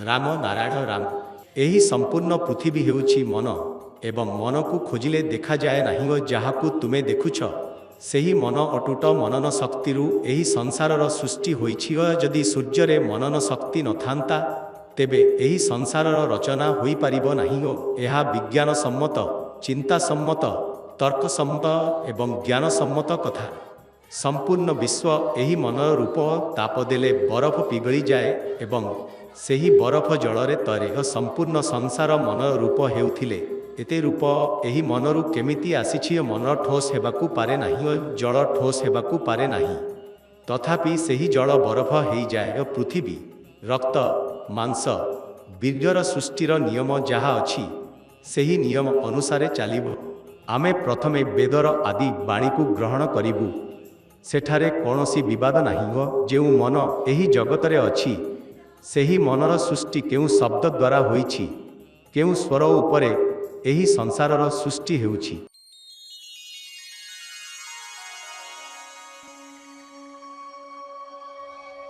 ରାମ ନାରାୟଣ ରାମ। ଏହି ସମ୍ପୂର୍ଣ୍ଣ ପୃଥିବୀ ହେଉଛି ମନ ଏବଂ ମନକୁ ଖୋଜିଲେ ଦେଖାଯାଏ ନାହିଁ। ଯାହାକୁ ତୁମେ ଦେଖୁଛ ସେହି ମନ ଅଟୁଟ ମନନ ଶକ୍ତିରୁ ଏହି ସଂସାରର ସୃଷ୍ଟି ହୋଇଛି। ଯଦି ସୂର୍ଯ୍ୟରେ ମନନ ଶକ୍ତି ନଥାନ୍ତା ତେବେ ଏହି ସଂସାରର ରଚନା ହୋଇପାରିବ ନାହିଁ। ଏହା ବିଜ୍ଞାନସମ୍ମତ, ଚିନ୍ତାସମ୍ମତ, ତର୍କସମ୍ମତ ଏବଂ ଜ୍ଞାନସମ୍ମତ କଥା। ସମ୍ପୂର୍ଣ୍ଣ ବିଶ୍ୱ ଏହି ମନର ରୂପ। ତାପ ଦେଲେ ବରଫ ପିଘଳିଯାଏ ଏବଂ ସେହି ବରଫ ଜଳରେ ତରେ। ସମ୍ପୂର୍ଣ୍ଣ ସଂସାର ମନର ରୂପ ହେଉଥିଲେ ଏତେ ରୂପ ଏହି ମନରୁ କେମିତି ଆସିଛି? ମନ ଠୋସ୍ ହେବାକୁ ପାରେ ନାହିଁ, ଜଳ ଠୋସ୍ ହେବାକୁ ପାରେ ନାହିଁ, ତଥାପି ସେହି ଜଳ ବରଫ ହୋଇଯାଏ। ପୃଥିବୀ, ରକ୍ତ, ମାଂସ, ବୀର୍ଯ୍ୟର ସୃଷ୍ଟିର ନିୟମ ଯାହା ଅଛି ସେହି ନିୟମ ଅନୁସାରେ ଚାଲିବ। ଆମେ ପ୍ରଥମେ ବେଦର ଆଦି ବାଣୀକୁ ଗ୍ରହଣ କରିବୁ। ସେଠାରେ କୌଣସି ବିବାଦ ନାହିଁ। ଯେଉଁ ମନ ଏହି ଜଗତରେ ଅଛି ସେହି ମନର ସୃଷ୍ଟି କେଉଁ ଶବ୍ଦ ଦ୍ୱାରା ହୋଇଛି, କେଉଁ ସ୍ୱର ଉପରେ ଏହି ସଂସାରର ସୃଷ୍ଟି ହେଉଛି।